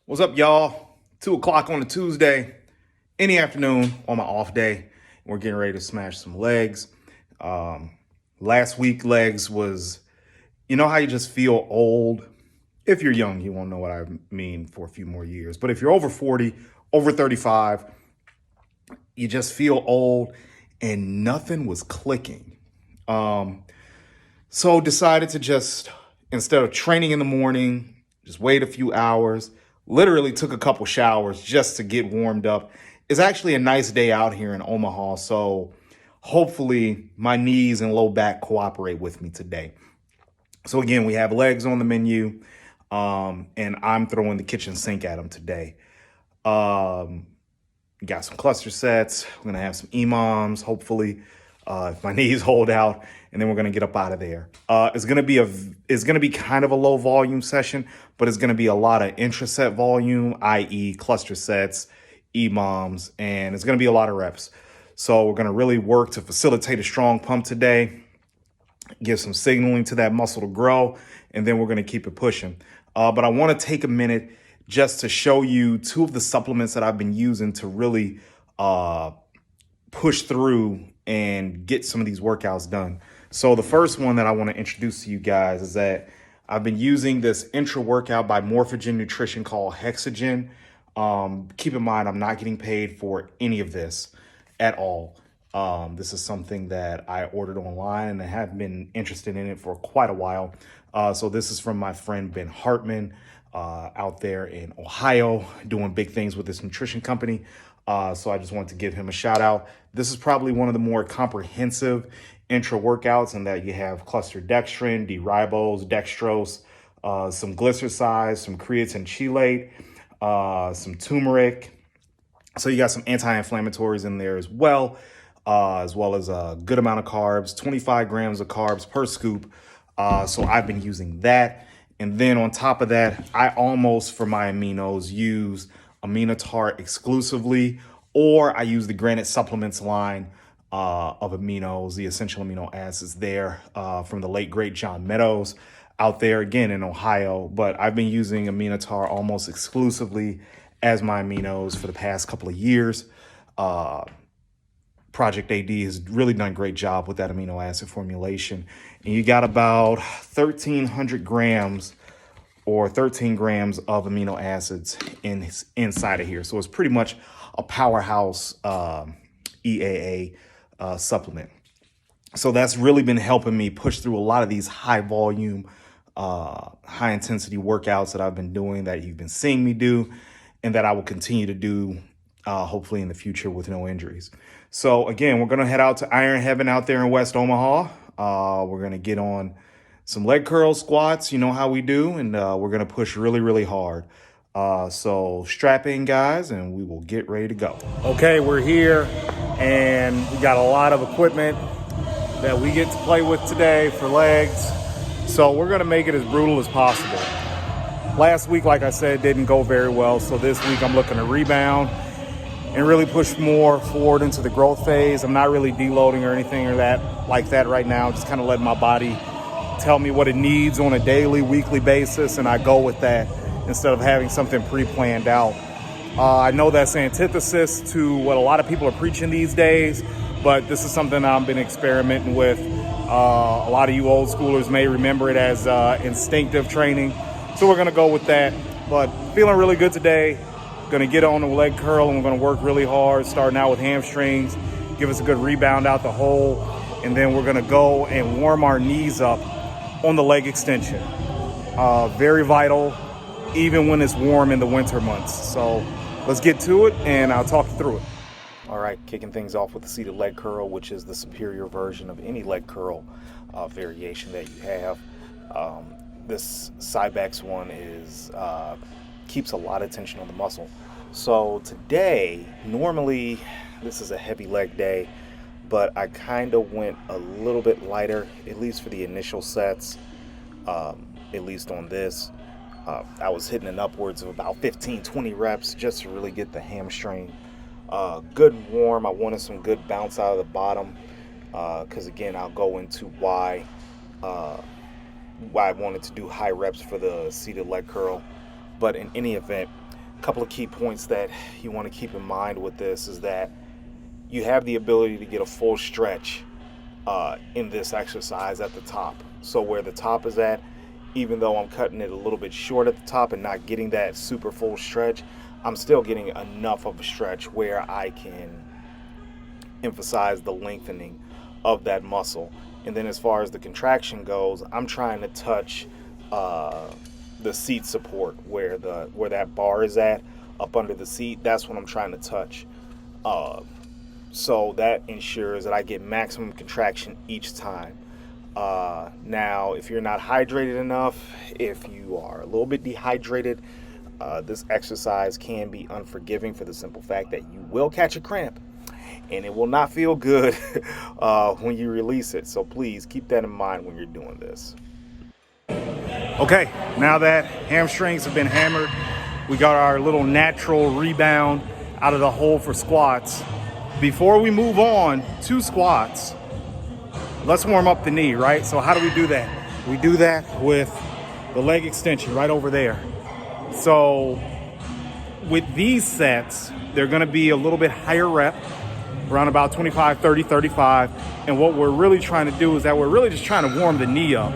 What's up, y'all? 2 o'clock on a Tuesday, in the afternoon on my off day. We're getting ready to smash some legs. Last week, legs was, you know how you just feel old? If you're young, you won't know what I mean for a few more years. But if you're over 40, over 35, you just feel old and nothing was clicking. So decided to just, instead of training in the morning, just wait a few hours. Literally took a couple showers just to get warmed up. It's actually a nice day out here in Omaha, so hopefully my knees and low back cooperate with me today. So again, we have legs on the menu, and I'm throwing the kitchen sink at them today. Got some cluster sets. We're gonna have some EMOMs, hopefully, if my knees hold out, and then we're gonna get up out of there. It's gonna be kind of a low volume session, but it's gonna be a lot of intra-set volume, i.e. cluster sets, EMOMs, and it's gonna be a lot of reps. So we're gonna really work to facilitate a strong pump today, give some signaling to that muscle to grow, and then we're gonna keep it pushing. But I wanna take a minute just to show you two of the supplements that I've been using to really push through and get some of these workouts done. So the first one that I want to introduce to you guys is that I've been using this intra workout by Morphogen Nutrition called Hexogen. Keep in mind, I'm not getting paid for any of this at all. This is something that I ordered online and I have been interested in it for quite a while. So this is from my friend Ben Hartman out there in Ohio, doing big things with this nutrition company. So I just wanted to give him a shout out. This is probably one of the more comprehensive intra workouts in that you have cluster dextrin, D-ribose, dextrose, some glyceride, some creatine chelate, some turmeric. So you got some anti-inflammatories in there as well as a good amount of carbs, 25 grams of carbs per scoop. So I've been using that. And then on top of that, I almost, for my aminos, use Aminotart exclusively, or I use the Granite Supplements line of aminos, the essential amino acids there from the late, great John Meadows out there, again, in Ohio. But I've been using Aminotart almost exclusively as my aminos for the past couple of years. Project AD has really done a great job with that amino acid formulation. And you got about 1,300 grams or 13 grams of amino acids inside of here. So it's pretty much a powerhouse EAA supplement. So that's really been helping me push through a lot of these high volume, high intensity workouts that I've been doing, that you've been seeing me do, and that I will continue to do hopefully in the future with no injuries. So again, we're going to head out to Iron Heaven out there in West Omaha. We're going to get on some leg curl squats, you know how we do, and we're going to push really, really hard. So strap in, guys, and we will get ready to go. Okay, we're here, and we got a lot of equipment that we get to play with today for legs. So we're going to make it as brutal as possible. Last week, like I said, didn't go very well. So this week I'm looking to rebound and really push more forward into the growth phase. I'm not really deloading or anything like that right now. Just kind of letting my body tell me what it needs on a daily, weekly basis, and I go with that instead of having something pre-planned out. I know that's antithesis to what a lot of people are preaching these days, but this is something I've been experimenting with. A lot of you old schoolers may remember it as instinctive training. So we're going to go with that, but feeling really good today. Going to get on the leg curl, and we're going to work really hard, starting out with hamstrings, give us a good rebound out the hole, and then we're going to go and warm our knees up on the leg extension. Very vital, even when it's warm in the winter months. So let's get to it, and I'll talk you through it. All right, kicking things off with the seated leg curl, which is the superior version of any leg curl variation that you have. This Cybex one is keeps a lot of tension on the muscle. So today, normally this is a heavy leg day, but I kind of went a little bit lighter, at least for the initial sets, at least on this. I was hitting an upwards of about 15, 20 reps just to really get the hamstring good and warm. I wanted some good bounce out of the bottom because again, I'll go into why I wanted to do high reps for the seated leg curl. But in any event, A couple of key points that you want to keep in mind with this is that you have the ability to get a full stretch in this exercise at the top. So where the top is at, even though I'm cutting it a little bit short at the top and not getting that super full stretch, I'm still getting enough of a stretch where I can emphasize the lengthening of that muscle. And then as far as the contraction goes, I'm trying to touch the seat support where that bar is at up under the seat. That's what I'm trying to touch. So that ensures that I get maximum contraction each time. Now, if you're not hydrated enough, if you are a little bit dehydrated, this exercise can be unforgiving for the simple fact that you will catch a cramp and it will not feel good when you release it. So please keep that in mind when you're doing this. Okay, now that hamstrings have been hammered, we got our little natural rebound out of the hole for squats. Before we move on to squats, let's warm up the knee, right? So how do we do that? We do that with the leg extension right over there. So with these sets, they're gonna be a little bit higher rep, around about 25, 30, 35. And what we're really trying to do is that we're really just trying to warm the knee up.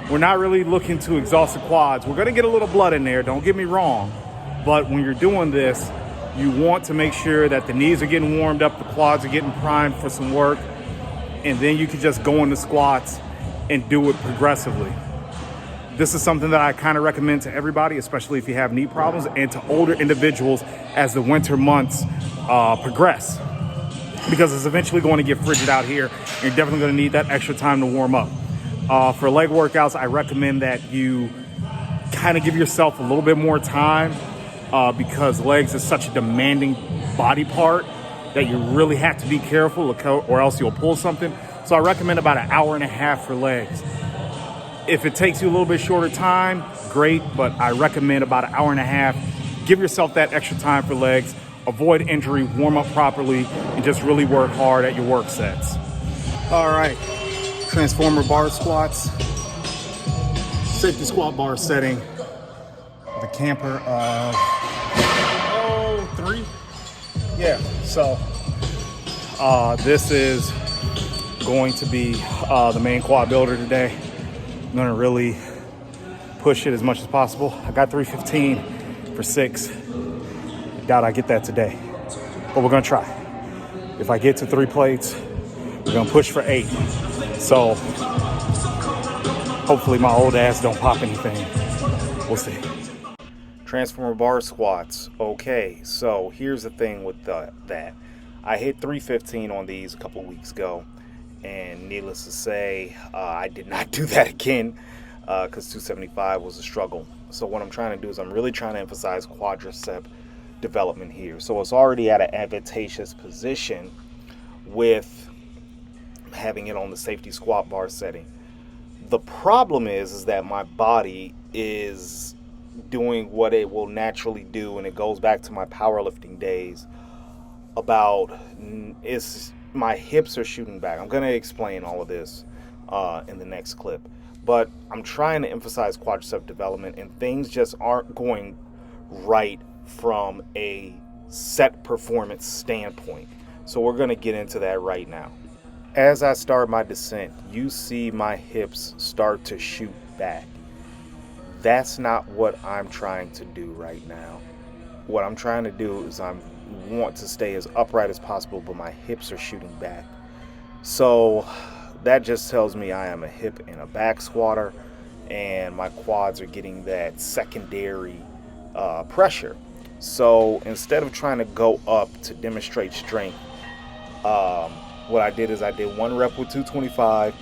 We're not really looking to exhaust the quads. We're gonna get a little blood in there, don't get me wrong. But when you're doing this, you want to make sure that the knees are getting warmed up, the quads are getting primed for some work, and then you can just go into squats and do it progressively. This is something that I kind of recommend to everybody, especially if you have knee problems, and to older individuals as the winter months progress, because it's eventually going to get frigid out here, and you're definitely going to need that extra time to warm up. For leg workouts, I recommend that you kind of give yourself a little bit more time, because legs is such a demanding body part that you really have to be careful, or else you'll pull something. So I recommend about an hour and a half for legs. If it takes you a little bit shorter time, great, but I recommend about an hour and a half. Give yourself that extra time for legs, avoid injury, warm up properly, and just really work hard at your work sets. All right, transformer bar squats, safety squat bar setting, the camper of 3. Yeah, so this is going to be the main quad builder today. I'm gonna really push it as much as possible. I got 315 for 6. I doubt I get that today, but we're gonna try. If I get to 3 plates, we're gonna push for 8. So hopefully my old ass don't pop anything. We'll see. Transformer bar squats. Okay, so here's the thing with that. I hit 315 on these a couple weeks ago, and needless to say, I did not do that again because 275 was a struggle. So what I'm trying to do is I'm really trying to emphasize quadricep development here. So it's already at an advantageous position with having it on the safety squat bar setting. The problem is that my body is doing what it will naturally do, and it goes back to my powerlifting days about my hips are shooting back. I'm going to explain all of this in the next clip, but I'm trying to emphasize quadricep development, and things just aren't going right from a set performance standpoint. So we're going to get into that right now. As I start my descent, you see my hips start to shoot back. That's not what I'm trying to do right now. What I'm trying to do is I want to stay as upright as possible, but my hips are shooting back. So that just tells me I am a hip and a back squatter, and my quads are getting that secondary pressure. So instead of trying to go up to demonstrate strength, what I did is I did 1 rep with 225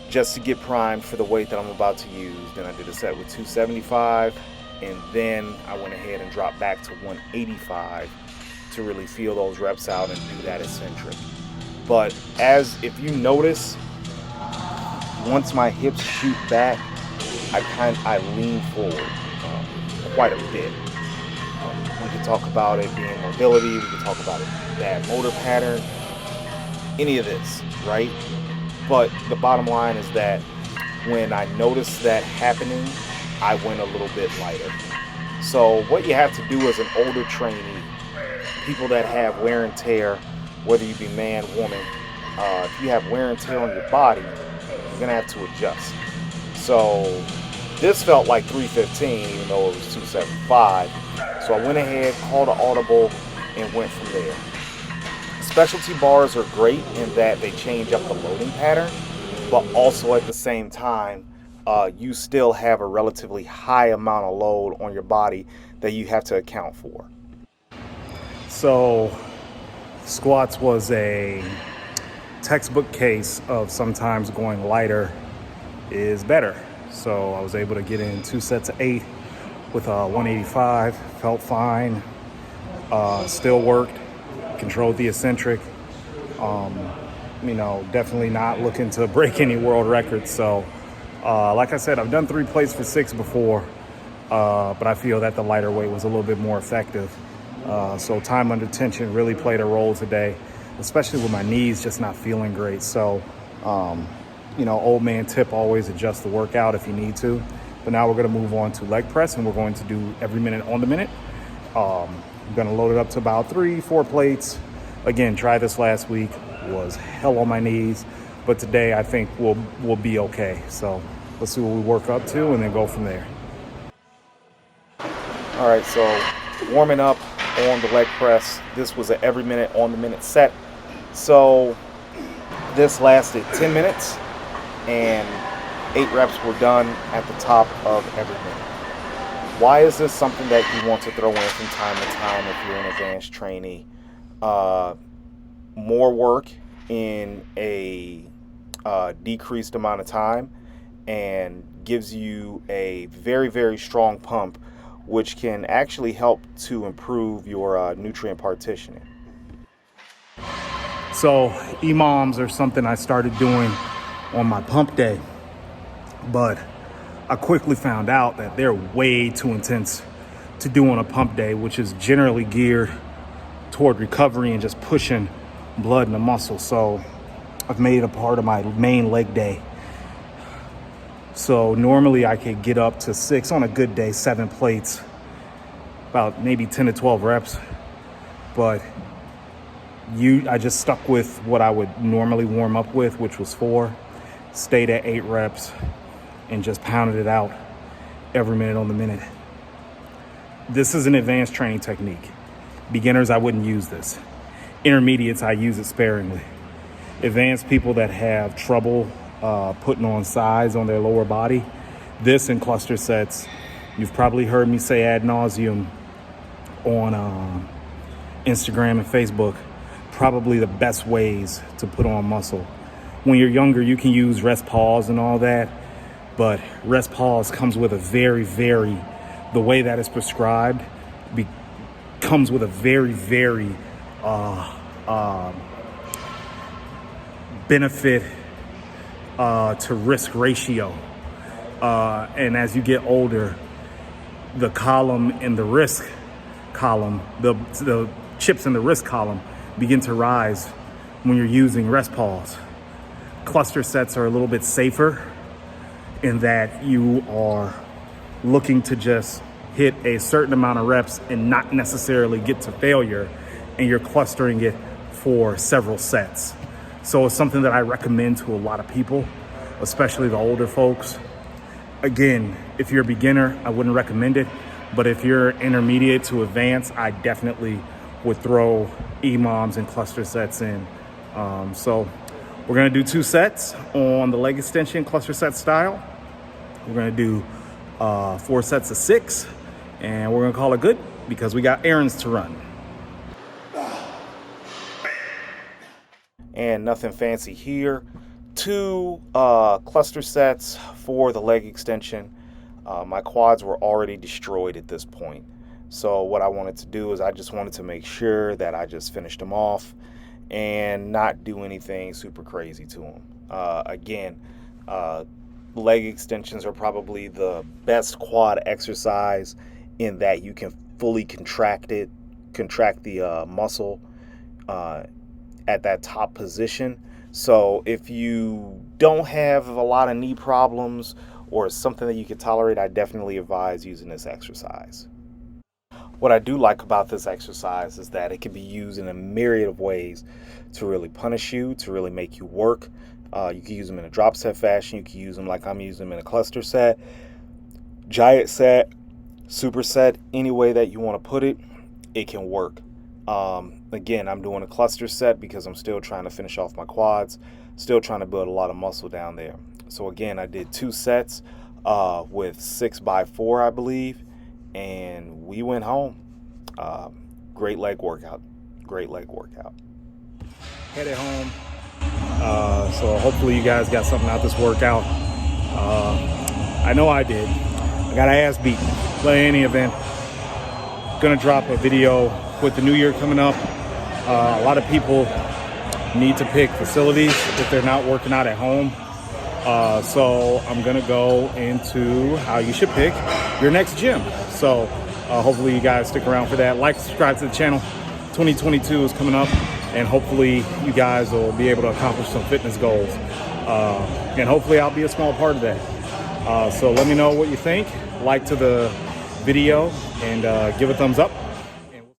just to get primed for the weight that I'm about to use. Then I did a set with 275, and then I went ahead and dropped back to 185 to really feel those reps out and do that eccentric. But if you notice, once my hips shoot back, I lean forward quite a bit. We can talk about it being mobility, we can talk about it bad motor pattern, any of this, right? But the bottom line is that when I noticed that happening, I went a little bit lighter. So what you have to do as an older trainee, people that have wear and tear, whether you be man, woman, if you have wear and tear on your body, you're gonna have to adjust. So this felt like 315, even though it was 275. So I went ahead, called an audible, and went from there. Specialty bars are great in that they change up the loading pattern, but also at the same time, you still have a relatively high amount of load on your body that you have to account for. So squats was a textbook case of sometimes going lighter is better. So I was able to get in 2 sets of 8 with 185, felt fine, still worked, controlled the eccentric. Definitely not looking to break any world records. So like I said, I've done 3 plates for 6 before, but I feel that the lighter weight was a little bit more effective. So time under tension really played a role today, especially with my knees just not feeling great. So, old man tip, always adjust the workout if you need to. But now we're going to move on to leg press, and we're going to do every minute on the minute. I'm going to load it up to about 3-4 plates. Again, tried this last week, was hell on my knees, but today I think we'll be okay. So let's see what we work up to and then go from there. All right, so warming up on the leg press. This was an every minute on the minute set. So this lasted 10 minutes and 8 reps were done at the top of every minute. Why is this something that you want to throw in from time to time if you're an advanced trainee? More work in a decreased amount of time and gives you a very, very strong pump, which can actually help to improve your nutrient partitioning. So EMOMs are something I started doing on my pump day, but I quickly found out that they're way too intense to do on a pump day, which is generally geared toward recovery and just pushing blood in the muscle. So I've made it a part of my main leg day. So normally I could get up to 6, on a good day, 7 plates, about maybe 10 to 12 reps. But I just stuck with what I would normally warm up with, which was 4, stayed at 8 reps, and just pounded it out every minute on the minute. This is an advanced training technique. Beginners, I wouldn't use this. Intermediates, I use it sparingly. Advanced people that have trouble putting on size on their lower body, this in cluster sets, you've probably heard me say ad nauseum on Instagram and Facebook, probably the best ways to put on muscle. When you're younger, you can use rest pause and all that, but rest pause comes with a the way that is prescribed comes with a very benefit to risk ratio. And as you get older, the column in the risk column, the chips in the risk column begin to rise when you're using rest pause. Cluster sets are a little bit safer in that you are looking to just hit a certain amount of reps and not necessarily get to failure, and you're clustering it for several sets. So it's something that I recommend to a lot of people, especially the older folks. Again, if you're a beginner, I wouldn't recommend it, but if you're intermediate to advanced, I definitely would throw EMOMs and cluster sets in. So we're gonna do 2 sets on the leg extension cluster set style. We're gonna do 4 sets of 6, and we're gonna call it good because we got errands to run. And nothing fancy here. 2 cluster sets for the leg extension. My quads were already destroyed at this point. So what I wanted to do is I just wanted to make sure that I just finished them off and not do anything super crazy to them. Again, leg extensions are probably the best quad exercise in that you can fully contract the muscle at that top position. So if you don't have a lot of knee problems or something that you can tolerate, I definitely advise using this exercise. What I do like about this exercise is that it can be used in a myriad of ways to really punish you, to really make you work. You can use them in a drop set fashion. You can use them like I'm using them in a cluster set, giant set, superset, any way that you want to put it, it can work. Again, I'm doing a cluster set because I'm still trying to finish off my quads, still trying to build a lot of muscle down there. So again, I did 2 sets with 6x4, I believe, and we went home. Great leg workout. Great leg workout. Headed home. So hopefully you guys got something out of this workout. I know I did. I got ass beaten. But in any event, gonna drop a video with the new year coming up. A lot of people need to pick facilities if they're not working out at home. So I'm gonna go into how you should pick your next gym. So hopefully you guys stick around for that. Like, subscribe to the channel. 2022 is coming up, and hopefully you guys will be able to accomplish some fitness goals. And hopefully I'll be a small part of that. So let me know what you think. Like to the video and give a thumbs up.